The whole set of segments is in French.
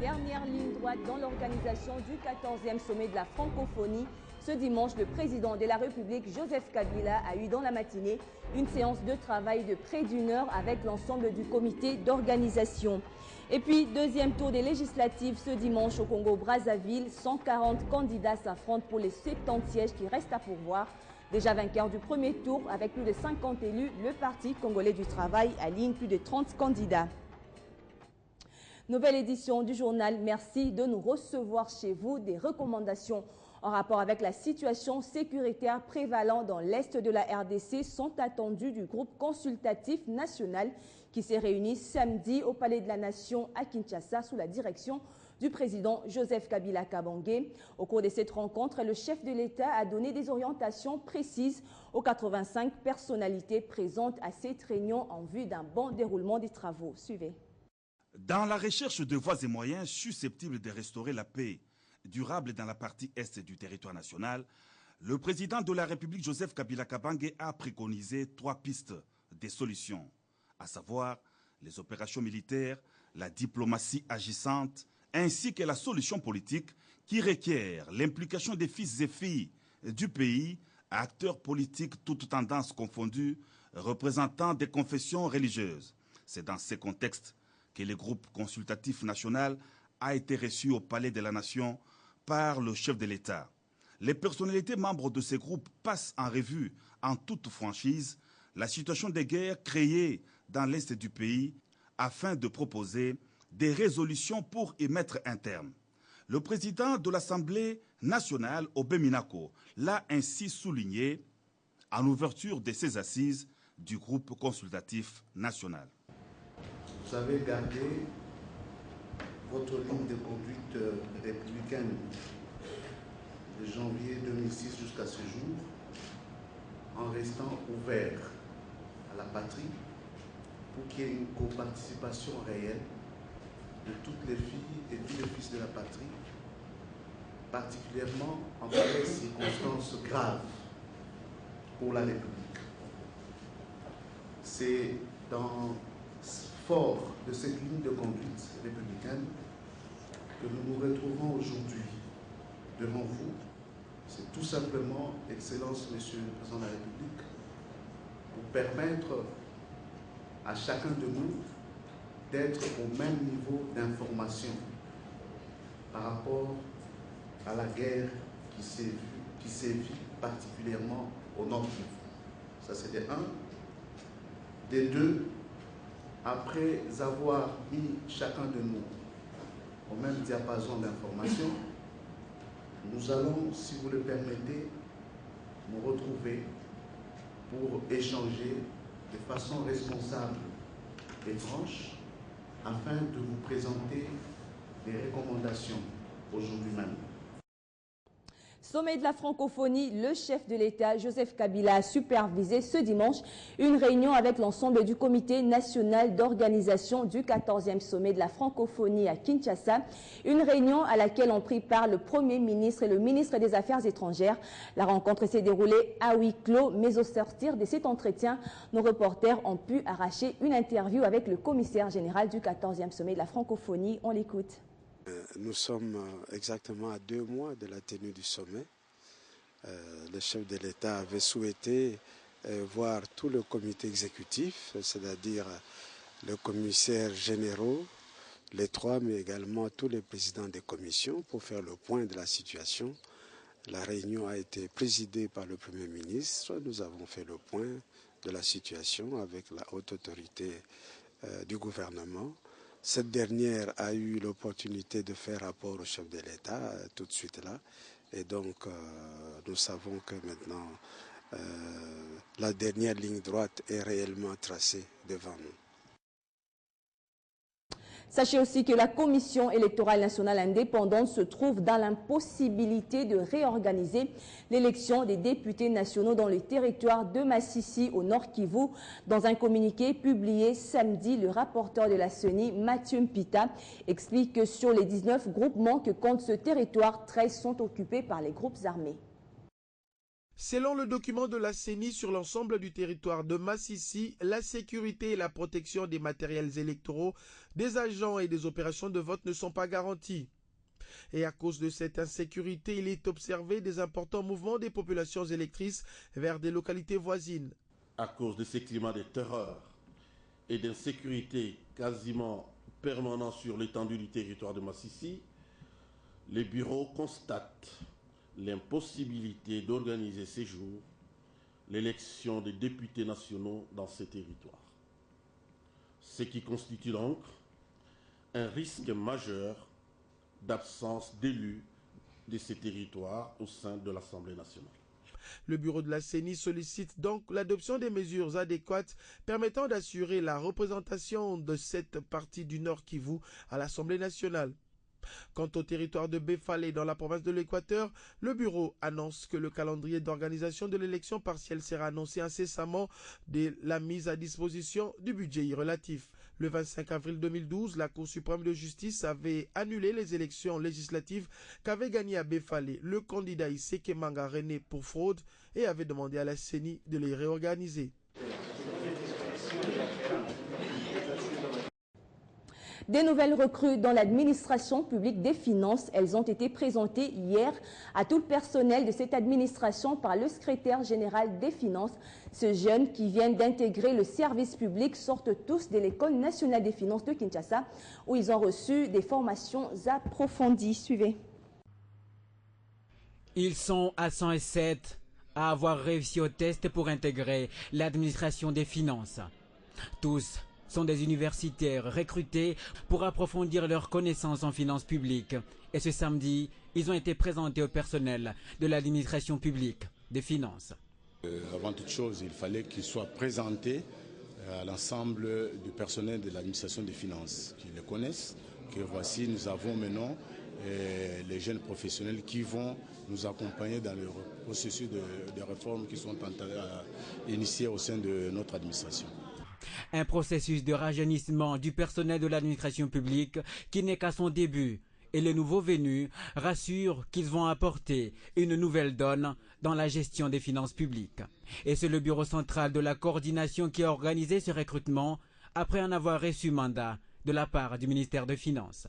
dernière ligne droite dans l'organisation du 14e sommet de la francophonie. Ce dimanche, le président de la République, Joseph Kabila, a eu dans la matinée une séance de travail de près d'une heure avec l'ensemble du comité d'organisation. Et puis, deuxième tour des législatives ce dimanche au Congo-Brazzaville. 140 candidats s'affrontent pour les 70 sièges qui restent à pourvoir. Déjà vainqueur du premier tour avec plus de 50 élus, le Parti congolais du travail aligne plus de 30 candidats. Nouvelle édition du journal. Merci de nous recevoir chez vous. Des recommandations en rapport avec la situation sécuritaire prévalant dans l'Est de la RDC sont attendues du groupe consultatif national qui s'est réuni samedi au Palais de la Nation à Kinshasa sous la direction du président Joseph Kabila Kabange. Au cours de cette rencontre, le chef de l'État a donné des orientations précises aux 85 personnalités présentes à cette réunion en vue d'un bon déroulement des travaux. Suivez. Dans la recherche de voies et moyens susceptibles de restaurer la paix durable dans la partie est du territoire national, le président de la République Joseph Kabila Kabange a préconisé 3 pistes de solutions, à savoir les opérations militaires, la diplomatie agissante, ainsi que la solution politique qui requiert l'implication des fils et filles du pays, acteurs politiques toutes tendances confondues, représentants des confessions religieuses. C'est dans ce contexte que le groupe consultatif national a été reçu au Palais de la Nation par le chef de l'État. Les personnalités membres de ce groupe passent en revue en toute franchise la situation de guerre créée dans l'Est du pays afin de proposer des résolutions pour y mettre un terme. Le président de l'Assemblée nationale, Obé Minako, l'a ainsi souligné en ouverture de ses assises du groupe consultatif national. Vous avez gardé votre ligne de conduite républicaine de janvier 2006 jusqu'à ce jour, en restant ouvert à la patrie pour qu'il y ait une coparticipation réelle de toutes les filles et tous les fils de la patrie, particulièrement en pareilles circonstances graves pour la République. C'est fort de cette ligne de conduite républicaine que nous nous retrouvons aujourd'hui devant vous. C'est tout simplement, Excellence, Monsieur le Président de la République, pour permettre à chacun de nous d'être au même niveau d'information par rapport à la guerre qui sévit particulièrement au nord Kivu. Ça, c'était un. Des deux, après avoir mis chacun de nous au même diapason d'information, nous allons, si vous le permettez, nous retrouver pour échanger de façon responsable et franche afin de vous présenter des recommandations aujourd'hui même. Sommet de la francophonie, le chef de l'État, Joseph Kabila, a supervisé ce dimanche une réunion avec l'ensemble du comité national d'organisation du 14e sommet de la francophonie à Kinshasa. Une réunion à laquelle ont pris part le Premier ministre et le ministre des Affaires étrangères. La rencontre s'est déroulée à huis clos, mais au sortir de cet entretien, nos reporters ont pu arracher une interview avec le commissaire général du 14e sommet de la francophonie. On l'écoute. Nous sommes exactement à 2 mois de la tenue du sommet. Le chef de l'État avait souhaité voir tout le comité exécutif, c'est-à-dire le commissaire généraux, les 3, mais également tous les présidents des commissions pour faire le point de la situation. La réunion a été présidée par le Premier ministre. Nous avons fait le point de la situation avec la haute autorité du gouvernement. Cette dernière a eu l'opportunité de faire rapport au chef de l'État tout de suite là. Et donc, nous savons que maintenant, la dernière ligne droite est réellement tracée devant nous. Sachez aussi que la Commission électorale nationale indépendante se trouve dans l'impossibilité de réorganiser l'élection des députés nationaux dans le territoire de Massissi au Nord Kivu. Dans un communiqué publié samedi, le rapporteur de la CENI, Mathieu Mpita, explique que sur les 19 groupements que compte ce territoire, 13 sont occupés par les groupes armés. Selon le document de la CENI sur l'ensemble du territoire de Massissi, la sécurité et la protection des matériels électoraux, des agents et des opérations de vote ne sont pas garanties. Et à cause de cette insécurité, il est observé des importants mouvements des populations électrices vers des localités voisines. À cause de ces climats de terreur et d'insécurité quasiment permanents sur l'étendue du territoire de Massissi, les bureaux constatent l'impossibilité d'organiser ces jours l'élection des députés nationaux dans ces territoires. Ce qui constitue donc un risque majeur d'absence d'élus de ces territoires au sein de l'Assemblée nationale. Le bureau de la CENI sollicite donc l'adoption des mesures adéquates permettant d'assurer la représentation de cette partie du Nord Kivu à l'Assemblée nationale. Quant au territoire de Befale dans la province de l'Équateur, le bureau annonce que le calendrier d'organisation de l'élection partielle sera annoncé incessamment dès la mise à disposition du budget y relatif. Le 25 avril 2012, la Cour suprême de justice avait annulé les élections législatives qu'avait gagné à Befale le candidat Iseke Manga René pour fraude et avait demandé à la CENI de les réorganiser. Des nouvelles recrues dans l'administration publique des finances, elles ont été présentées hier à tout le personnel de cette administration par le secrétaire général des finances. Ces jeunes qui viennent d'intégrer le service public sortent tous de l'École nationale des finances de Kinshasa où ils ont reçu des formations approfondies. Suivez. Ils sont à 107 à avoir réussi au test pour intégrer l'administration des finances. Tous sont des universitaires recrutés pour approfondir leurs connaissances en finances publiques. Et ce samedi, ils ont été présentés au personnel de l'administration publique des finances. Avant toute chose, il fallait qu'ils soient présentés à l'ensemble du personnel de l'administration des finances, qui les connaissent, que voici, nous avons maintenant les jeunes professionnels qui vont nous accompagner dans le processus de réformes qui sont initiés au sein de notre administration. Un processus de rajeunissement du personnel de l'administration publique qui n'est qu'à son début. Et les nouveaux venus rassurent qu'ils vont apporter une nouvelle donne dans la gestion des finances publiques. Et c'est le bureau central de la coordination qui a organisé ce recrutement après en avoir reçu mandat de la part du ministère des Finances.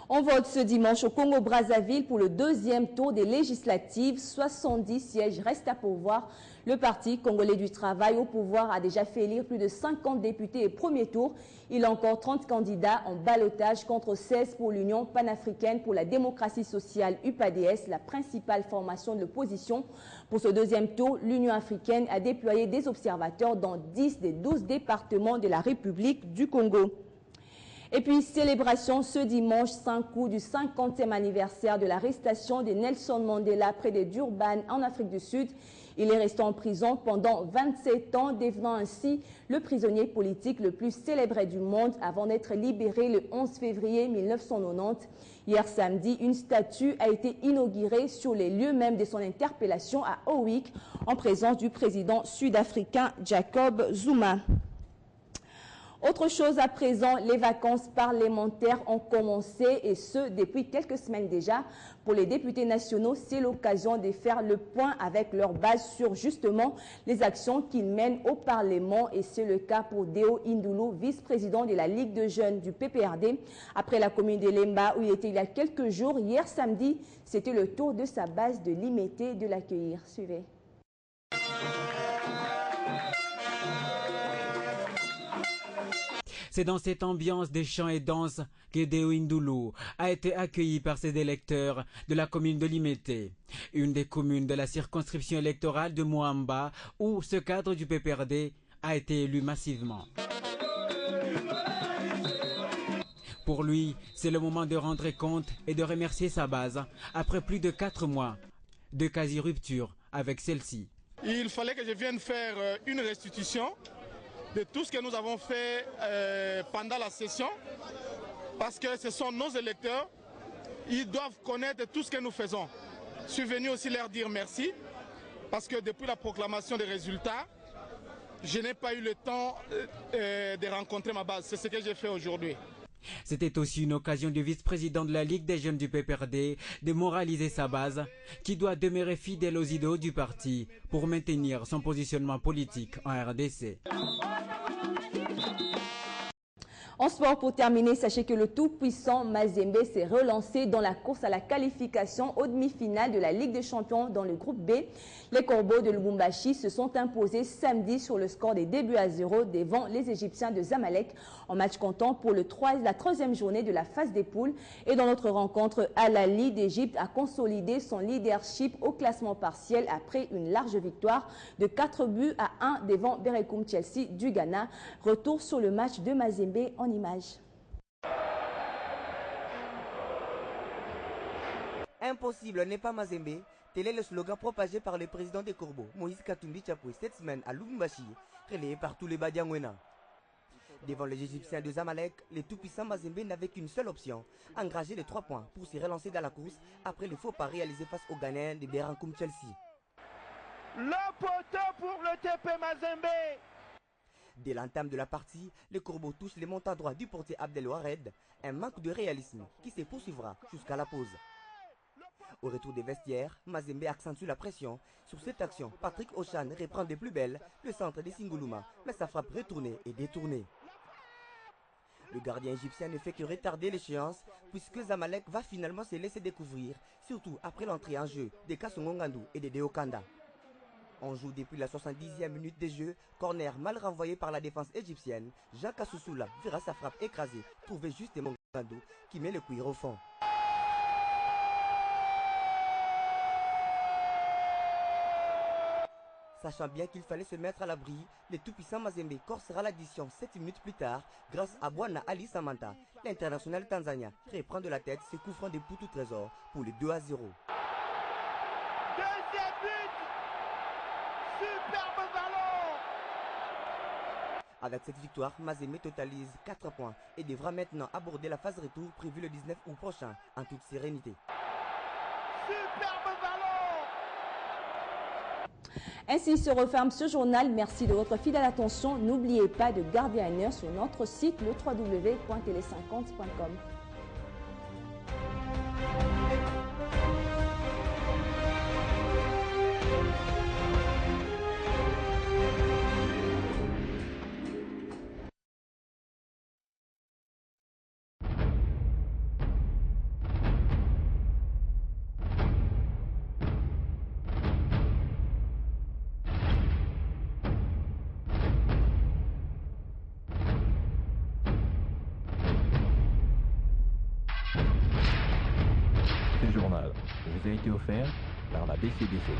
On vote ce dimanche au Congo-Brazzaville pour le deuxième tour des législatives. 70 sièges restent à pourvoir. Le Parti congolais du travail au pouvoir a déjà fait élire plus de 50 députés au premier tour. Il a encore 30 candidats en ballottage contre 16 pour l'Union panafricaine pour la démocratie sociale UPADS, la principale formation de l'opposition. Pour ce deuxième tour, l'Union africaine a déployé des observateurs dans 10 des 12 départements de la République du Congo. Et puis, célébration ce dimanche 5 août du 50e anniversaire de l'arrestation de Nelson Mandela près de Durban en Afrique du Sud. Il est resté en prison pendant 27 ans, devenant ainsi le prisonnier politique le plus célébré du monde avant d'être libéré le 11 février 1990. Hier samedi, une statue a été inaugurée sur les lieux mêmes de son interpellation à Howick en présence du président sud-africain Jacob Zuma. Autre chose à présent, les vacances parlementaires ont commencé et ce depuis quelques semaines déjà. Pour les députés nationaux, c'est l'occasion de faire le point avec leur base sur justement les actions qu'ils mènent au Parlement et c'est le cas pour Deo Indulu, vice-président de la Ligue de jeunes du PPRD. Après la commune de Lemba où il était il y a quelques jours, hier samedi, c'était le tour de sa base de Limete de l'accueillir. Suivez. C'est dans cette ambiance des chants et danses que Deo Indulu a été accueilli par ses électeurs de la commune de Limete, une des communes de la circonscription électorale de Moamba où ce cadre du PPRD a été élu massivement. Pour lui, c'est le moment de rendre compte et de remercier sa base après plus de 4 mois de quasi-rupture avec celle-ci. Il fallait que je vienne faire une restitution de tout ce que nous avons fait pendant la session, parce que ce sont nos électeurs, ils doivent connaître tout ce que nous faisons. Je suis venu aussi leur dire merci, parce que depuis la proclamation des résultats, je n'ai pas eu le temps de rencontrer ma base. C'est ce que j'ai fait aujourd'hui. C'était aussi une occasion du vice-président de la Ligue des jeunes du PPRD de moraliser sa base, qui doit demeurer fidèle aux idéaux du parti pour maintenir son positionnement politique en RDC. En sport, pour terminer, sachez que le tout-puissant Mazembe s'est relancé dans la course à la qualification aux demi-finales de la Ligue des Champions dans le groupe B. Les Corbeaux de Lubumbashi se sont imposés samedi sur le score des 2-0 devant les Égyptiens de Zamalek en match comptant pour la troisième journée de la phase des poules. Et dans notre rencontre, Al Ahly d'Égypte a consolidé son leadership au classement partiel après une large victoire de 4-1 devant Berekum Chelsea du Ghana. Retour sur le match de Mazembe en images. Impossible n'est pas Mazembe. Tel est le slogan propagé par le président des Corbeaux, Moïse Katumbi Chapoué, cette semaine à Lubumbashi, relayé par tous les Badiangwena. Devant les Égyptiens de Zamalek, les tout-puissants Mazembe n'avaient qu'une seule option, engranger les 3 points pour se relancer dans la course après les faux pas réalisés face aux Ghanéens de Berekum Chelsea. Le poteau pour le TP Mazembe. Dès l'entame de la partie, les Corbeaux touchent les montants droits du portier Abdel Wahed, un manque de réalisme qui se poursuivra jusqu'à la pause. Au retour des vestiaires, Mazembe accentue la pression. Sur cette action, Patrick Ochan reprend des plus belles le centre des Singuluma, mais sa frappe retournée et détournée. Le gardien égyptien ne fait que retarder l'échéance puisque Zamalek va finalement se laisser découvrir, surtout après l'entrée en jeu des Kasongongandou et des Deokanda. On joue depuis la 70e minute de jeu, corner mal renvoyé par la défense égyptienne. Jacques Assousoula verra sa frappe écrasée, trouvé justement Ngandou qui met le cuir au fond. Sachant bien qu'il fallait se mettre à l'abri, le tout-puissant Mazembe corsera l'addition 7 minutes plus tard grâce à Bwana Ali Samanta. L'international tanzanien reprend de la tête ses coups francs de Poutou Trésor pour le 2-0. Deuxième but. Superbe ballon. Avec cette victoire, Mazembe totalise 4 points et devra maintenant aborder la phase retour prévue le 19 août prochain en toute sérénité. Superbe ballon. Ainsi se referme ce journal. Merci de votre fidèle attention. N'oubliez pas de garder un œil sur notre site le www.tele50.com. Ce journal vous a été offert par la BCDC.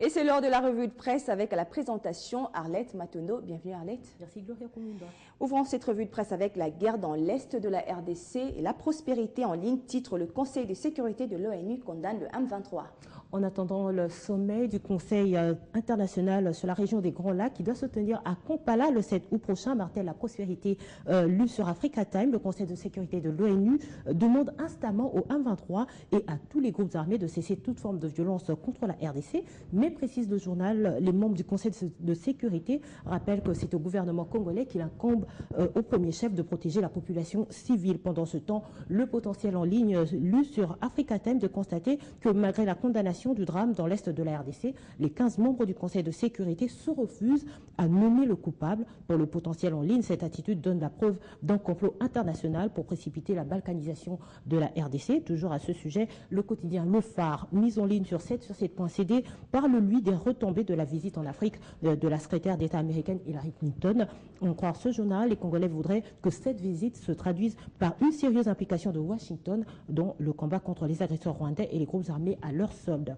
Et c'est l'heure de la revue de presse avec à la présentation Arlette Matondo. Bienvenue Arlette. Merci Gloria Komunda. Ouvrons cette revue de presse avec la guerre dans l'Est de la RDC et la prospérité en ligne, titre le Conseil de sécurité de l'ONU condamne le M23. En attendant le sommet du Conseil international sur la région des Grands Lacs qui doit se tenir à Kampala le 7 août prochain, martel la prospérité lue sur Africa Time, le Conseil de sécurité de l'ONU demande instamment au M23 et à tous les groupes armés de cesser toute forme de violence contre la RDC. Mais précise le journal, les membres du Conseil de sécurité rappellent que c'est au gouvernement congolais qu'il incombe au premier chef de protéger la population civile. Pendant ce temps, le potentiel en ligne lu sur Africa Time de constater que malgré la condamnation du drame dans l'est de la RDC, les 15 membres du Conseil de sécurité se refusent à nommer le coupable. Pour le potentiel en ligne, cette attitude donne la preuve d'un complot international pour précipiter la balkanisation de la RDC. Toujours à ce sujet, le quotidien Le Phare, mis en ligne sur 7sur7.cd, parle lui des retombées de la visite en Afrique de la secrétaire d'État américaine Hillary Clinton. En croire ce journal, les Congolais voudraient que cette visite se traduise par une sérieuse implication de Washington dans le combat contre les agresseurs rwandais et les groupes armés à leur solde.